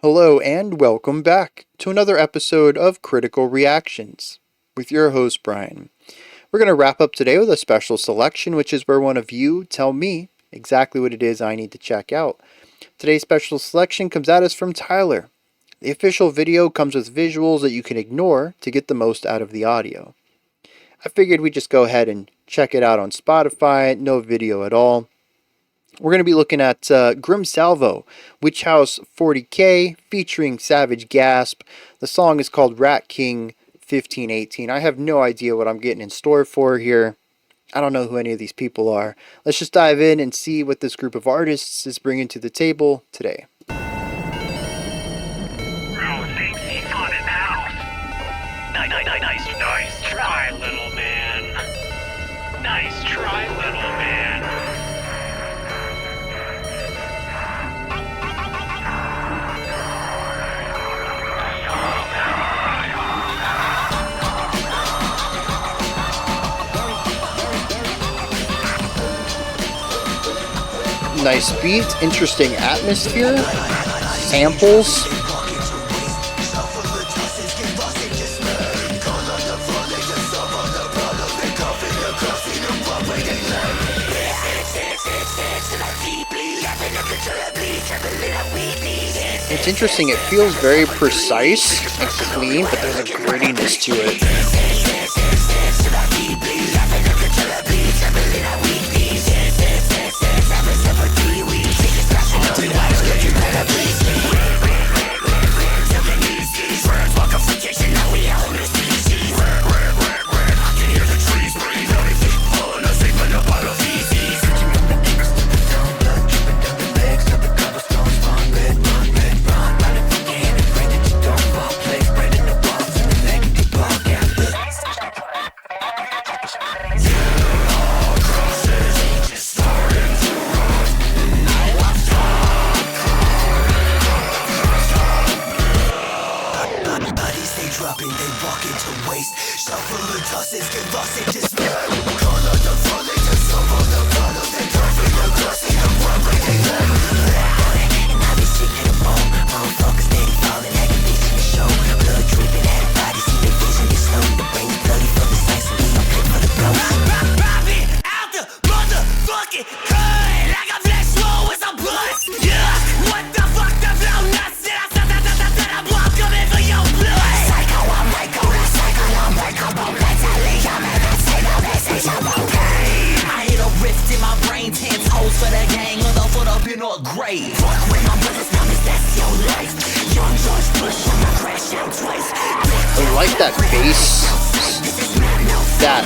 Hello and welcome back to another episode of Critical Reactions with your host Bryan. We're going to wrap up today with a special selection, which is where one of you tell me exactly what it is I need to check out. Today's special selection comes at us from Tyler. The official video comes with visuals that you can ignore to get the most out of the audio. I figured we'd just go ahead and check it out on Spotify, no video at all. We're going to be looking at Grim Salvo Witchouse 40k featuring Savage Gasp. The song is called RATKING 1518. I have no idea what I'm getting in store for here. I don't know who any of these people are. Let's just dive in and see what this group of artists is bringing to the table today. Nice try, little man. Nice try, little man. Nice beat, interesting atmosphere, samples. It's interesting, it feels very precise and clean, but there's a grittiness to it. I like that bass. That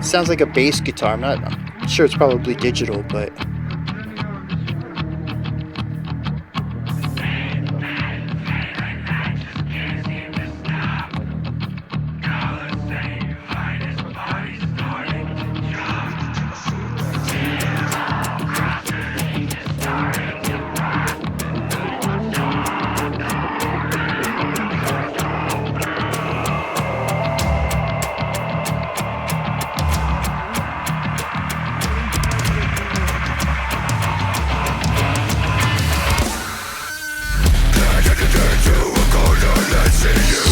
sounds like a bass guitar. I'm sure it's probably digital, but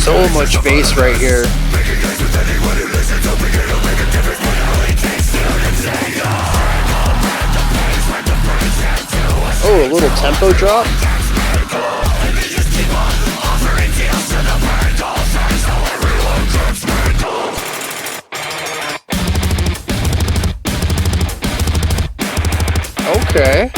so much bass right here. Oh, a little tempo drop. Okay.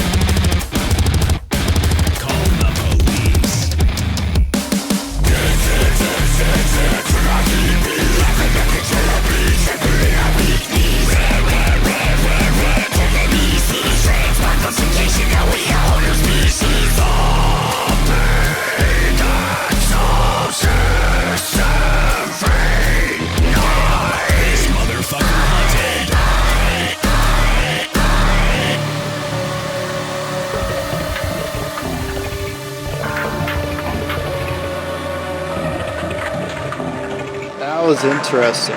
That was interesting.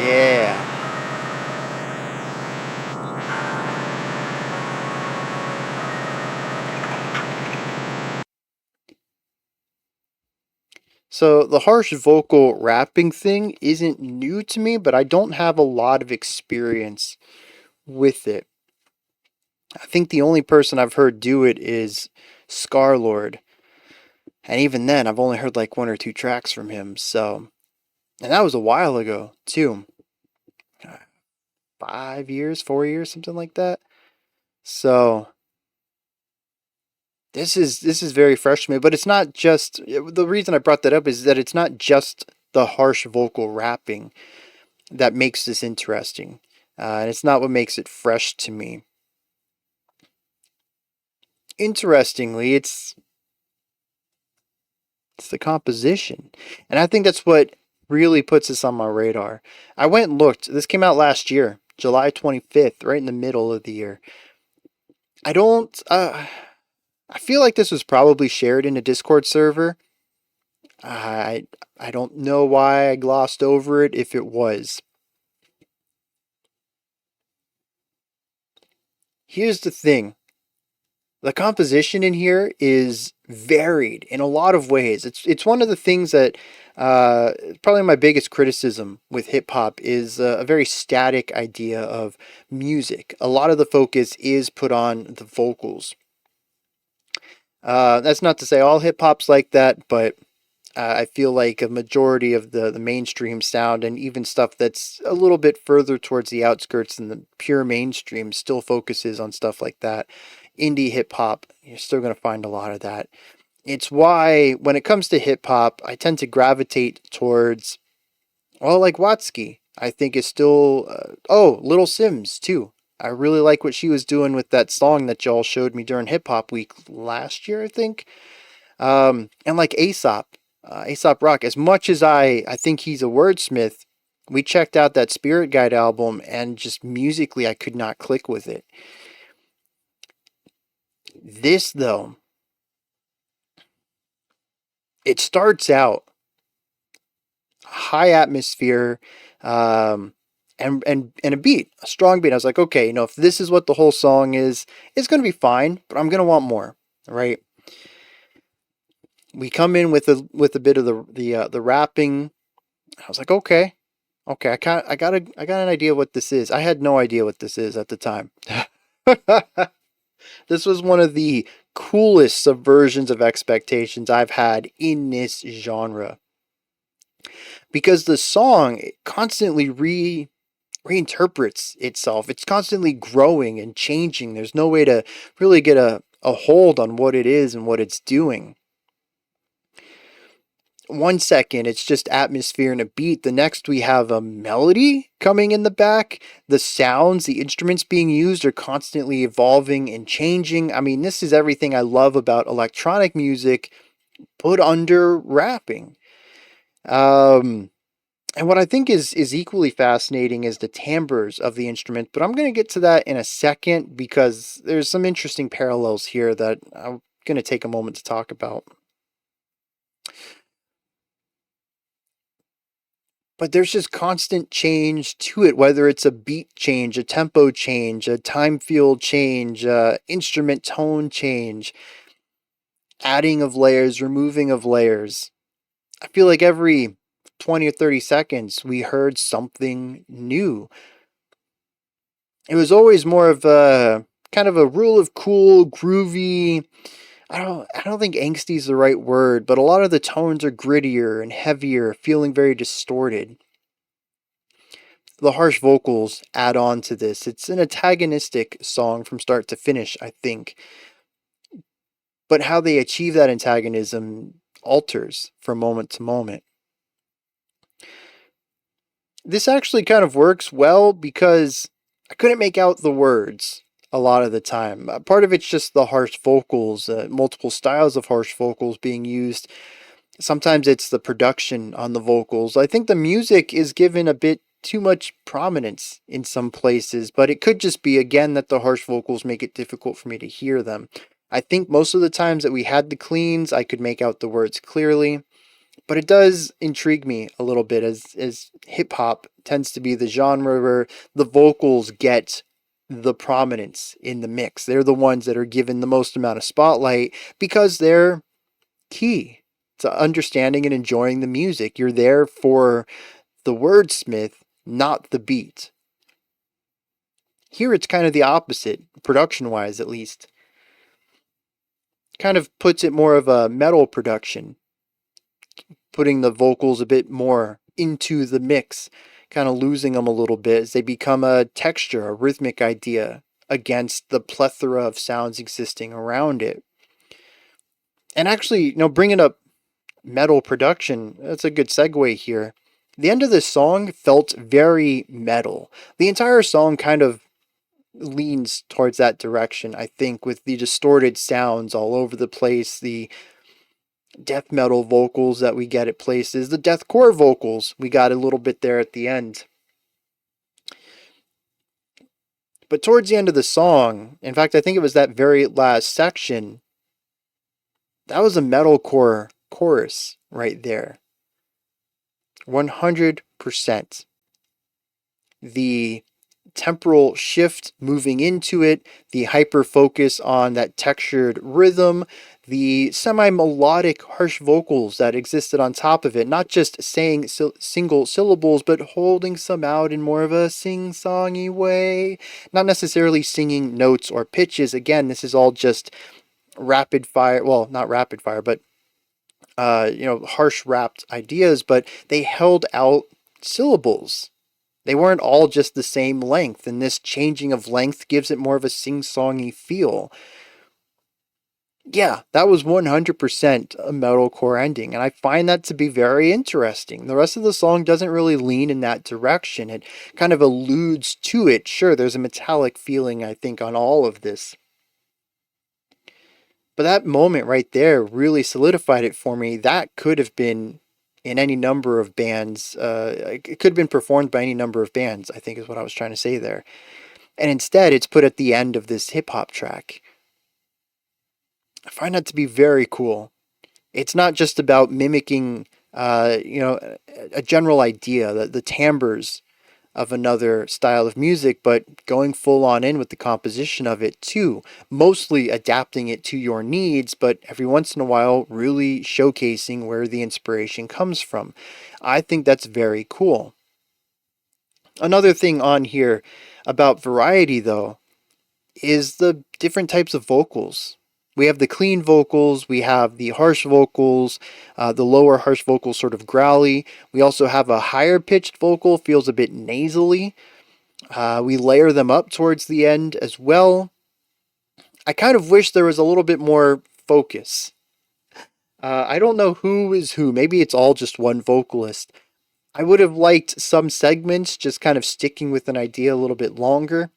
Yeah. So the harsh vocal rapping thing isn't new to me, but I don't have a lot of experience with it. I think the only person I've heard do it is Scarlord. And even then, I've only heard like one or two tracks from him. So, and that was a while ago too. 5 years, 4 years, something like that. So this is very fresh to me. But it's not just the reason I brought that up is that it's not just the harsh vocal rapping that makes this interesting, and it's not what makes it fresh to me. Interestingly, it's the composition. And I think that's what really puts this on my radar. I went and looked. This came out last year, July 25th, right in the middle of the year. I don't I feel like this was probably shared in a Discord server. I I don't know why I glossed over it if it was. Here's the thing. The composition in here is varied in a lot of ways. It's one of the things that probably my biggest criticism with hip hop is a very static idea of music. A lot of the focus is put on the vocals. That's not to say all hip hop's like that, but I feel like a majority of the mainstream sound and even stuff that's a little bit further towards the outskirts than the pure mainstream still focuses on stuff like that. Indie hip hop, you're still going to find a lot of that. It's why when it comes to hip hop, I tend to gravitate towards, well, like Watsky. I think is still, Little Sims too. I really like what she was doing with that song that y'all showed me during Hip Hop Week last year, I think. And like Aesop Rock, as much as I think he's a wordsmith, we checked out that Spirit Guide album and just musically I could not click with it. This though, it starts out high atmosphere, and a beat, a strong beat. I was like, okay, if this is what the whole song is, it's gonna be fine, but I'm gonna want more, right? We come in with a bit of the rapping. I was like, okay, I got an idea what this is. I had no idea what this is at the time. This was one of the coolest subversions of expectations I've had in this genre. Because the song constantly reinterprets itself. It's constantly growing and changing. There's no way to really get a hold on what it is and what it's doing. 1 second, it's just atmosphere and a beat. The next, we have a melody coming in the back. The sounds, the instruments being used are constantly evolving and changing. I mean, this is everything I love about electronic music put under rapping. And what I think is equally fascinating is the timbres of the instrument, but I'm going to get to that in a second because there's some interesting parallels here that I'm going to take a moment to talk about. But there's just constant change to it, whether it's a beat change, a tempo change, a time field change, instrument tone change, adding of layers, removing of layers. I feel like every 20 or 30 seconds we heard something new. It was always more of a kind of a rule of cool, groovy. I don't think angsty is the right word, but a lot of the tones are grittier and heavier, feeling very distorted. The harsh vocals add on to this. It's an antagonistic song from start to finish, I think. But how they achieve that antagonism alters from moment to moment. This actually kind of works well because I couldn't make out the words a lot of the time. Part of it's just the harsh vocals, multiple styles of harsh vocals being used. Sometimes it's the production on the vocals. I think the music is given a bit too much prominence in some places, but it could just be, again, that the harsh vocals make it difficult for me to hear them. I think most of the times that we had the cleans, I could make out the words clearly. But it does intrigue me a little bit as hip hop tends to be the genre where the vocals get the prominence in the mix. They're the ones that are given the most amount of spotlight because they're key. to understanding and enjoying the music. You're there for the wordsmith, not the beat. Here it's kind of the opposite, production-wise at least. Kind of puts it more of a metal production, putting the vocals a bit more into the mix, kind of losing them a little bit as they become a texture, a rhythmic idea against the plethora of sounds existing around it. And actually, bringing up metal production, that's a good segue here. The end of this song felt very metal. The entire song kind of leans towards that direction, I think, with the distorted sounds all over the place, the death metal vocals that we get at places, the deathcore vocals we got a little bit there at the end. But towards the end of the song, in fact, I think it was that very last section, that was a metalcore chorus right there. 100%. The temporal shift moving into it, the hyper focus on that textured rhythm, the semi-melodic harsh vocals that existed on top of it, not just saying single syllables, but holding some out in more of a sing-songy way, not necessarily singing notes or pitches. Again, this is all just rapid fire, well, not rapid fire, but harsh rapped ideas, but they held out syllables. They weren't all just the same length, and this changing of length gives it more of a sing-songy feel. Yeah, that was 100% a metalcore ending, and I find that to be very interesting. The rest of the song doesn't really lean in that direction. It kind of alludes to it. Sure, there's a metallic feeling, I think, on all of this. But that moment right there really solidified it for me. That could have been in any number of bands. It could have been performed by any number of bands, I think is what I was trying to say there. And instead, it's put at the end of this hip-hop track. I find that to be very cool. It's not just about mimicking, a general idea, the timbres of another style of music, but going full on in with the composition of it too. Mostly adapting it to your needs, but every once in a while really showcasing where the inspiration comes from. I think that's very cool. Another thing on here about variety though is the different types of vocals. We have the clean vocals, we have the harsh vocals, the lower harsh vocals sort of growly. We also have a higher pitched vocal, feels a bit nasally. We layer them up towards the end as well. I kind of wish there was a little bit more focus. I don't know who is who. Maybe it's all just one vocalist. I would have liked some segments just kind of sticking with an idea a little bit longer.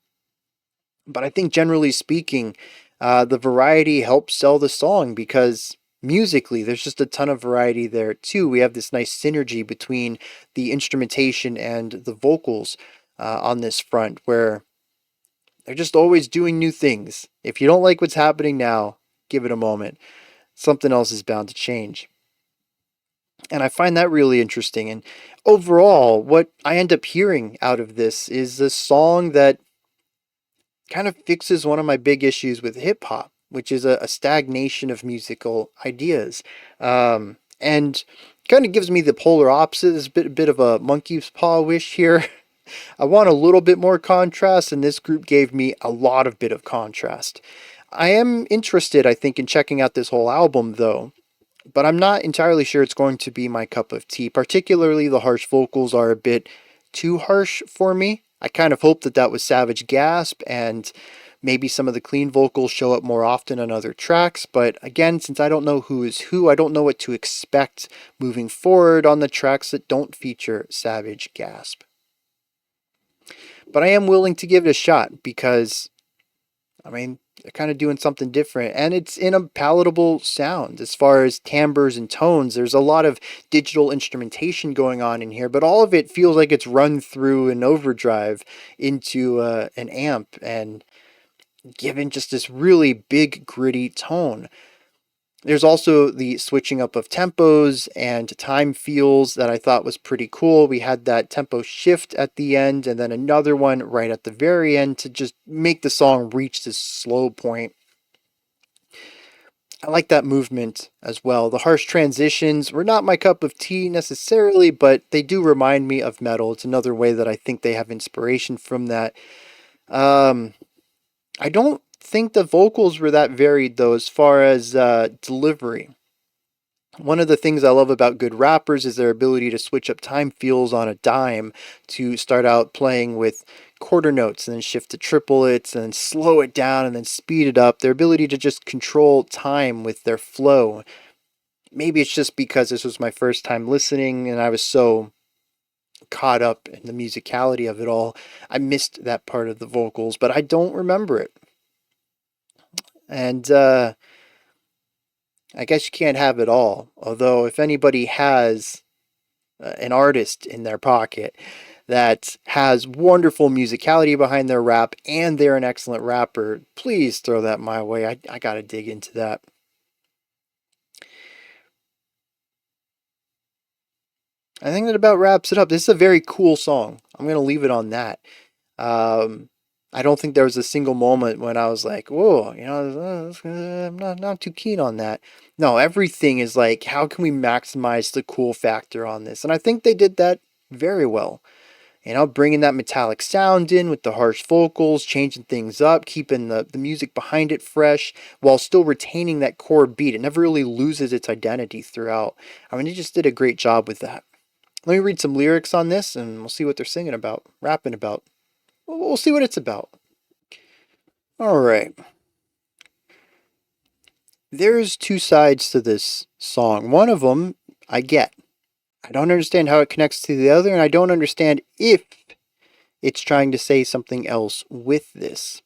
But I think generally speaking, the variety helps sell the song because musically there's just a ton of variety there too. We have this nice synergy between the instrumentation and the vocals on this front where they're just always doing new things. If you don't like what's happening now, give it a moment. Something else is bound to change. And I find that really interesting. And overall, what I end up hearing out of this is a song that kind of fixes one of my big issues with hip hop, which is a stagnation of musical ideas. And kind of gives me the polar opposite. There's a bit of a monkey's paw wish here. I want a little bit more contrast, and this group gave me a lot of bit of contrast. I am interested, I think, in checking out this whole album, though, but I'm not entirely sure it's going to be my cup of tea. Particularly, the harsh vocals are a bit too harsh for me. I kind of hope that was Savage Gasp, and maybe some of the clean vocals show up more often on other tracks. But again, since I don't know who is who, I don't know what to expect moving forward on the tracks that don't feature Savage Gasp. But I am willing to give it a shot because, they're kind of doing something different, and it's in a palatable sound as far as timbres and tones. There's a lot of digital instrumentation going on in here, but all of it feels like it's run through an overdrive into an amp and given just this really big gritty tone. There's also the switching up of tempos and time feels that I thought was pretty cool. We had that tempo shift at the end and then another one right at the very end to just make the song reach this slow point. I like that movement as well. The harsh transitions were not my cup of tea necessarily, but they do remind me of metal. It's another way that I think they have inspiration from that. Um, I don't think the vocals were that varied though, as far as delivery. One of the things I love about good rappers is their ability to switch up time feels on a dime, to start out playing with quarter notes and then shift to triplets and then slow it down and then speed it up. Their ability to just control time with their flow. Maybe it's just because this was my first time listening and I was so caught up in the musicality of it all. I missed that part of the vocals, but I don't remember it. And I guess you can't have it all. Although, if anybody has an artist in their pocket that has wonderful musicality behind their rap and they're an excellent rapper, please throw that my way. I gotta dig into that. I think that about wraps it up. This is a very cool song. I'm gonna leave it on that. Um, I don't think there was a single moment when I was like, "Whoa," I'm not too keen on that. No, everything is like, how can we maximize the cool factor on this? And I think they did that very well. Bringing that metallic sound in with the harsh vocals, changing things up, keeping the music behind it fresh, while still retaining that core beat. It never really loses its identity throughout. I mean, they just did a great job with that. Let me read some lyrics on this and we'll see what they're singing about, rapping about. We'll see what it's about. All right. There's two sides to this song. One of them I get. I don't understand how it connects to the other, and I don't understand if it's trying to say something else with this.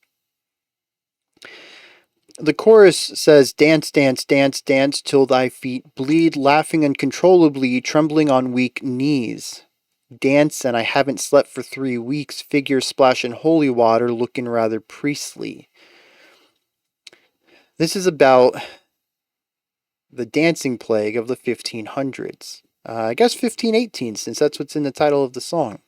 The chorus says, "Dance, dance, dance, dance till thy feet bleed, laughing uncontrollably, trembling on weak knees. Dance, and I haven't slept for 3 weeks, figures splash in holy water, looking rather priestly." This is about the dancing plague of the 1500s. I guess 1518, since that's what's in the title of the song.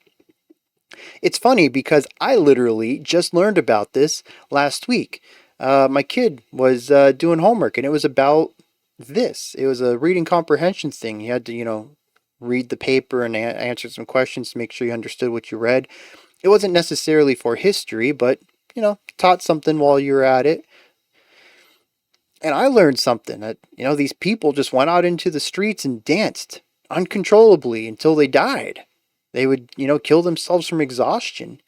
It's funny because I literally just learned about this last week. My kid was doing homework and it was about this. It was a reading comprehension thing. You had to, read the paper and answer some questions to make sure you understood what you read. It wasn't necessarily for history, but, taught something while you were at it. And I learned something that, these people just went out into the streets and danced uncontrollably until they died. They would, kill themselves from exhaustion.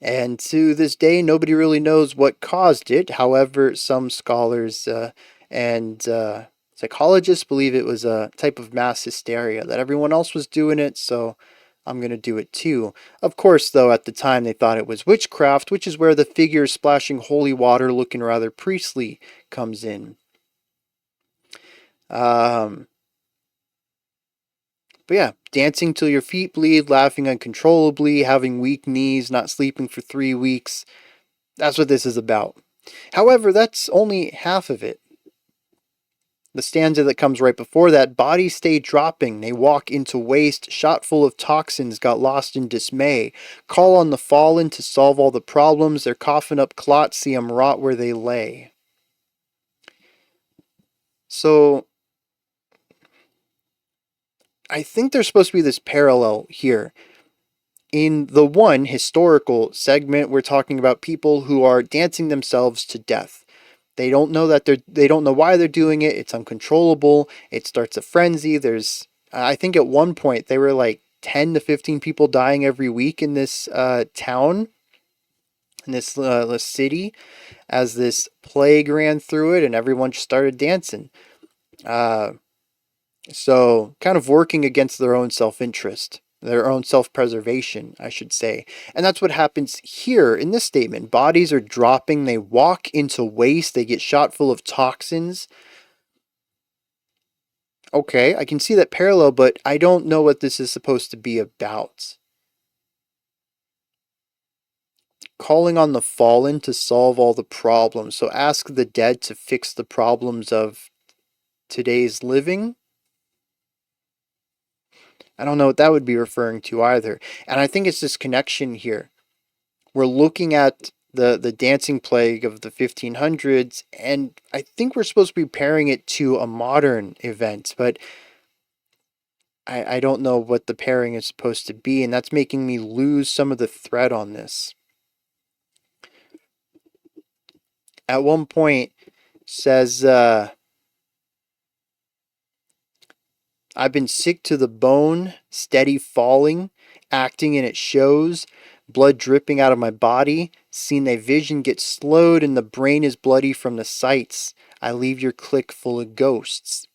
And to this day, nobody really knows what caused it. However, some scholars and psychologists believe it was a type of mass hysteria, that everyone else was doing it, so I'm going to do it too. Of course, though, at the time they thought it was witchcraft, which is where the figure splashing holy water looking rather priestly comes in. But yeah, dancing till your feet bleed, laughing uncontrollably, having weak knees, not sleeping for 3 weeks. That's what this is about. However, that's only half of it. The stanza that comes right before that, "Bodies stay dropping, they walk into waste, shot full of toxins, got lost in dismay. Call on the fallen to solve all the problems, they're coughing up clots, see 'em rot where they lay." So, I think there's supposed to be this parallel here. In the one historical segment, we're talking about people who are dancing themselves to death. They don't know that they don't know why they're doing it. It's uncontrollable. It starts a frenzy. There's, I think at one point they were like 10 to 15 people dying every week in this town, in this city, as this plague ran through it, and everyone just started dancing. So kind of working against their own self-interest, their own self-preservation, I should say. And that's what happens here in this statement. Bodies are dropping, they walk into waste, they get shot full of toxins. Okay, I can see that parallel, but I don't know what this is supposed to be about. Calling on the fallen to solve all the problems. So ask the dead to fix the problems of today's living. I don't know what that would be referring to either. And I think it's this connection here. We're looking at the dancing plague of the 1500s, and I think we're supposed to be pairing it to a modern event, but I don't know what the pairing is supposed to be, and that's making me lose some of the thread on this. At one point, says, I've been sick to the bone, steady falling, acting and it shows, blood dripping out of my body, seen thy vision get slowed, and the brain is bloody from the sights. I leave your clique full of ghosts.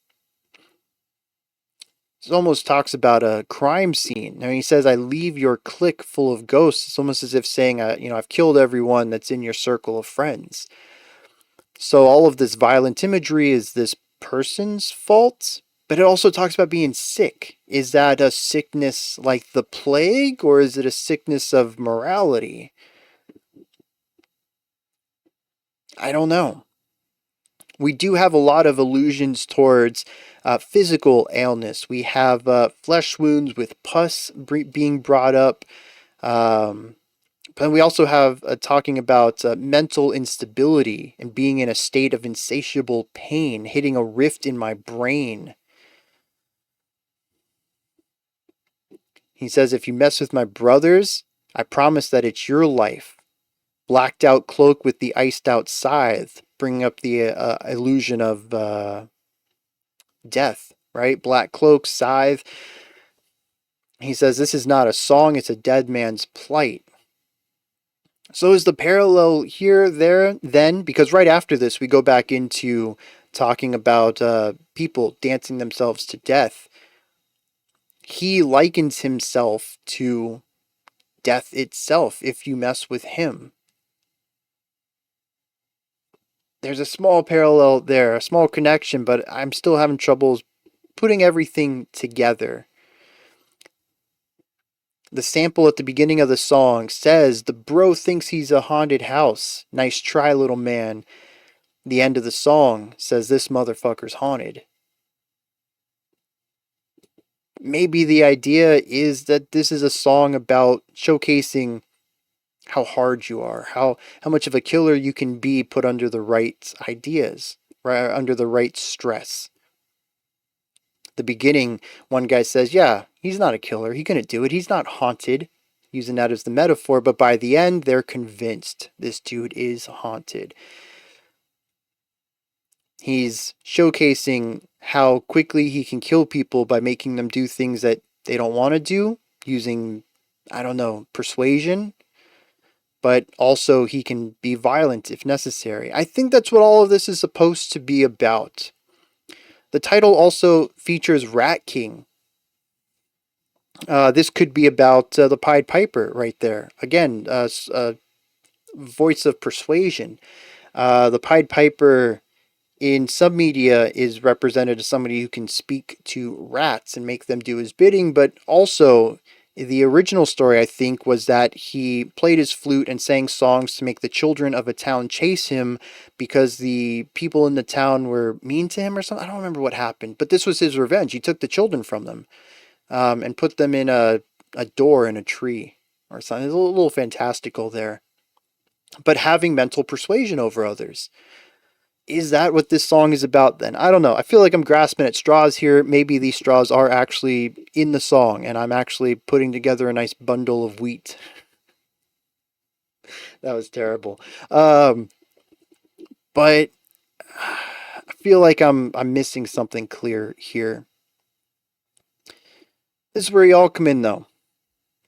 It almost talks about a crime scene. Now he says, I leave your clique full of ghosts. It's almost as if saying, I've killed everyone that's in your circle of friends. So all of this violent imagery is this person's fault, but it also talks about being sick. Is that a sickness like the plague, or is it a sickness of morality? I don't know. We do have a lot of allusions towards physical illness. We have flesh wounds with pus being brought up. But we also have talking about mental instability and being in a state of insatiable pain, hitting a rift in my brain. He says, if you mess with my brothers, I promise that it's your life. Blacked out cloak with the iced out scythe, bringing up the illusion of death, right? Black cloak, scythe. He says, this is not a song, it's a dead man's plight. So is the parallel here, there, then? Because right after this, we go back into talking about people dancing themselves to death. He likens himself to death itself if you mess with him. There's a small parallel there, a small connection, but I'm still having trouble putting everything together. The sample at the beginning of the song says, the bro thinks he's a haunted house. Nice try, little man. The end of the song says, this motherfucker's haunted. Maybe the idea is that this is a song about showcasing how hard you are, how much of a killer you can be put under the right ideas, right, under the right stress. The beginning, one guy says, yeah, he's not a killer, he couldn't do it, he's not haunted, using that as the metaphor, but by the end, they're convinced this dude is haunted. He's showcasing how quickly he can kill people by making them do things that they don't want to do, using, persuasion. But also he can be violent if necessary. I think that's what all of this is supposed to be about. The title also features RATKING. This could be about the Pied Piper right there. Again, voice of persuasion. The Pied Piper in some media is represented as somebody who can speak to rats and make them do his bidding, but also the original story, I think, was that he played his flute and sang songs to make the children of a town chase him because the people in the town were mean to him or something. I don't remember what happened, but this was his revenge. He took the children from them and put them in a door in a tree or something. It's a little fantastical there. But having mental persuasion over others. Is that what this song is about then? I don't know. I feel like I'm grasping at straws here. Maybe these straws are actually in the song and I'm actually putting together a nice bundle of wheat. That was terrible. But I feel like I'm missing something clear here. This is where y'all come in though.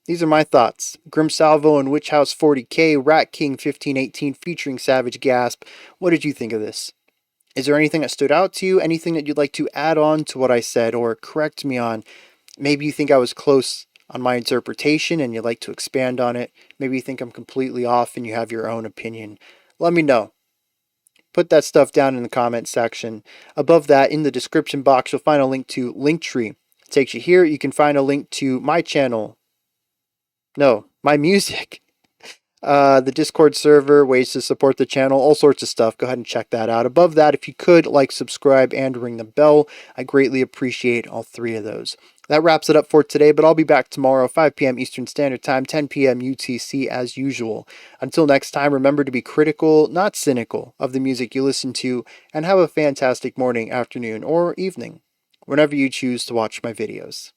These are my thoughts. Grim Salvo and Witchouse 40k, RATKING 1518 featuring Savage Gasp. What did you think of this? Is there anything that stood out to you? Anything that you'd like to add on to what I said or correct me on? Maybe you think I was close on my interpretation and you'd like to expand on it. Maybe you think I'm completely off and you have your own opinion. Let me know. Put that stuff down in the comment section. Above that, in the description box, you'll find a link to Linktree. It takes you here. You can find a link to my channel. No, my music. The Discord server, ways to support the channel, all sorts of stuff. Go ahead and check that out. Above that, if you could, like, subscribe, and ring the bell. I greatly appreciate all three of those. That wraps it up for today, but I'll be back tomorrow, 5 p.m. Eastern Standard Time, 10 p.m. UTC as usual. Until next time, remember to be critical, not cynical, of the music you listen to, and have a fantastic morning, afternoon, or evening, whenever you choose to watch my videos.